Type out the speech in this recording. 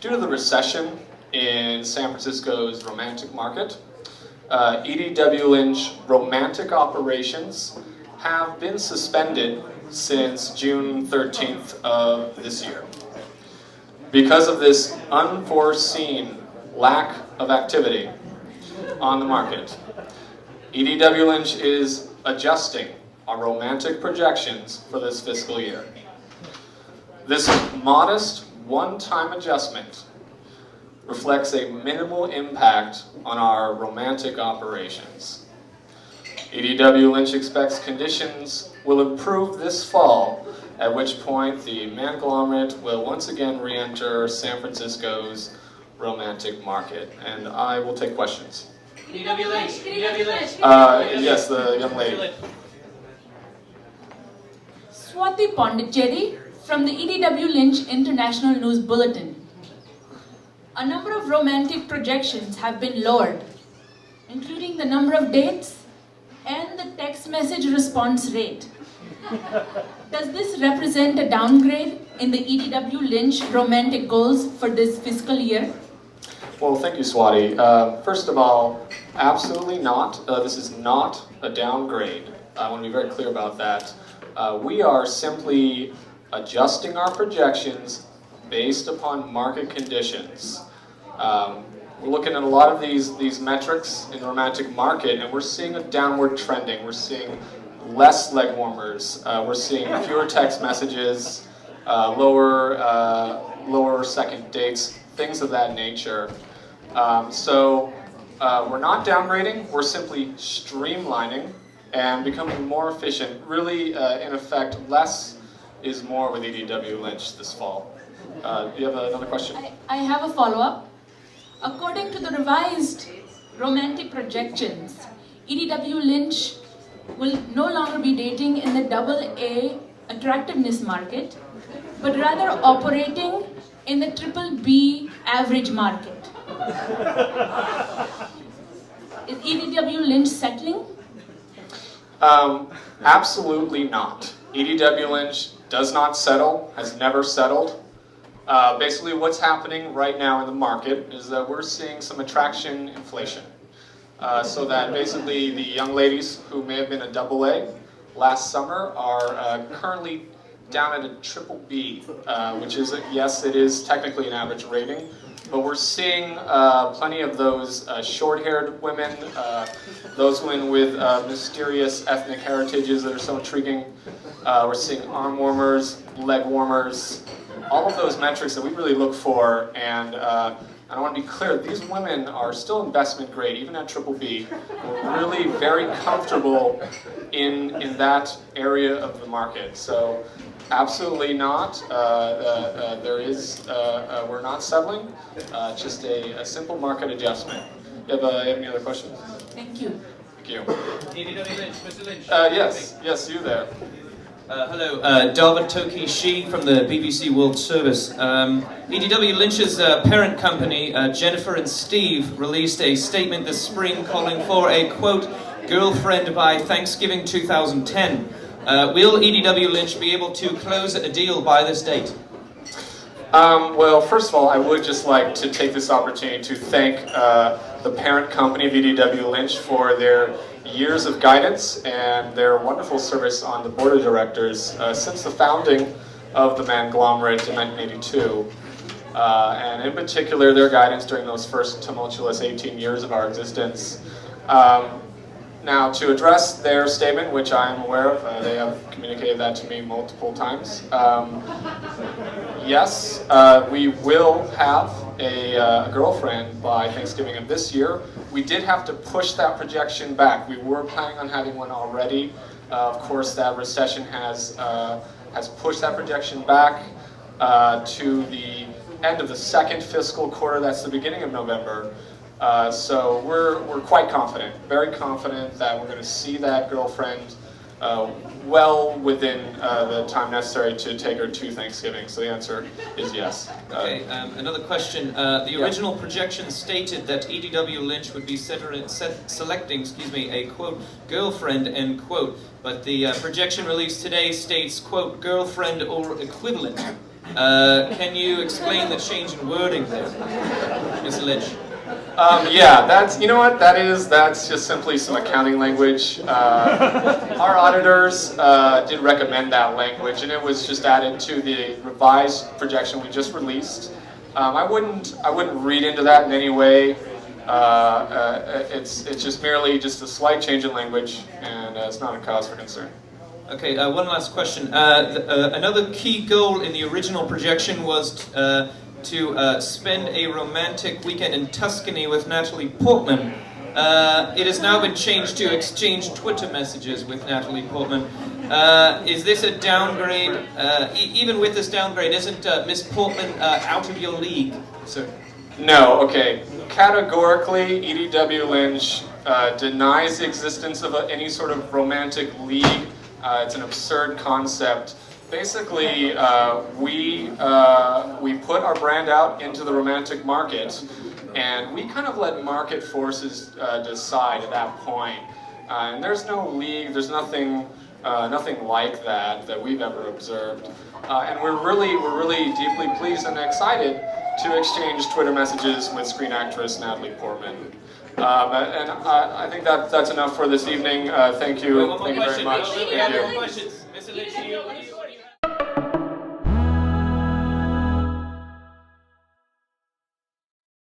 Due to the recession in San Francisco's romantic market, EDW Lynch romantic operations have been suspended since June 13th of this year. Because of this unforeseen lack of activity on the market, EDW Lynch is adjusting our romantic projections for this fiscal year. This modest one-time adjustment reflects a minimal impact on our romantic operations. EDW Lynch expects conditions will improve this fall, at which point the Manglomerate will once again re-enter San Francisco's romantic market. And I will take questions. EDW Lynch, EDW Lynch. Yes, the young lady. Swati Pondicherry from the EDW Lynch International News Bulletin. A number of romantic projections have been lowered, including the number of dates and the text message response rate. Does this represent a downgrade in the EDW Lynch romantic goals for this fiscal year? Well, thank you, Swati. First of all, absolutely not. This is not a downgrade. I want to be very clear about that. We are simply adjusting our projections based upon market conditions. We're looking at a lot of these metrics in the romantic market, and we're seeing a downward trending. We're seeing less leg warmers. We're seeing fewer text messages, lower second dates, things of that nature. So we're not downgrading. We're simply streamlining and becoming more efficient. Really, in effect, less is more with EDW Lynch this fall. Do you have another question? I have a follow-up. According to the revised romantic projections, EDW Lynch will no longer be dating in the AA attractiveness market, but rather operating in the BBB average market. Is EDW Lynch settling? Absolutely not. EDW Lynch does not settle, has never settled. Basically what's happening right now in the market is that we're seeing some attraction inflation. So that basically the young ladies who may have been a AA last summer are currently down at a BBB, which is, yes, it is technically an average rating, but we're seeing plenty of those short-haired women, those women with mysterious ethnic heritages that are so intriguing. We're seeing arm warmers, leg warmers, all of those metrics that we really look for, and I want to be clear, these women are still investment grade, even at BBB. We're really very comfortable in that area of the market. So absolutely not. We're not settling. Just a simple market adjustment. You have any other questions? Thank you. Thank you. EDW Lynch, Mr. Lynch. Yes, you there. Hello, David Toki Shi from the BBC World Service. EDW Lynch's parent company, Jennifer and Steve, released a statement this spring calling for a, quote, girlfriend by Thanksgiving 2010. Will EDW Lynch be able to close a deal by this date? Well, first of all, I would just like to take this opportunity to thank the parent company of EDW Lynch for their years of guidance and their wonderful service on the board of directors since the founding of the Manglomerate in 1982. And in particular, their guidance during those first tumultuous 18 years of our existence. Now, to address their statement, which I am aware of, they have communicated that to me multiple times. Yes, we will have a girlfriend by Thanksgiving of this year. We did have to push that projection back. We were planning on having one already. Of course, that recession has pushed that projection back to the end of the second fiscal quarter. That's the beginning of November. So we're quite confident, very confident that we're going to see that girlfriend well within the time necessary to take her to Thanksgiving. So the answer is yes. Okay, another question. The original projection stated that EDW Lynch would be selecting, a quote, girlfriend, end quote. But the projection released today states, quote, girlfriend or equivalent. Can you explain the change in wording there, Mr. Lynch? Yeah, that's, you know what, that's just simply some accounting language. Our auditors did recommend that language, and it was just added to the revised projection we just released. I wouldn't read into that in any way. It's just merely just a slight change in language, and it's not a cause for concern. Okay, one last question. Another key goal in the original projection was to spend a romantic weekend in Tuscany with Natalie Portman. It has now been changed to exchange Twitter messages with Natalie Portman. Is this a downgrade? Even with this downgrade, isn't Miss Portman out of your league, sir? No, okay. Categorically, EDW Lynch denies the existence of any sort of romantic league. It's an absurd concept. Basically, we put our brand out into the romantic market, and we kind of let market forces decide at that point. And there's no league, there's nothing like that we've ever observed. And we're really deeply pleased and excited to exchange Twitter messages with screen actress Natalie Portman. And I think that's enough for this evening. Thank you very much. We have more questions. Mr. Lynch,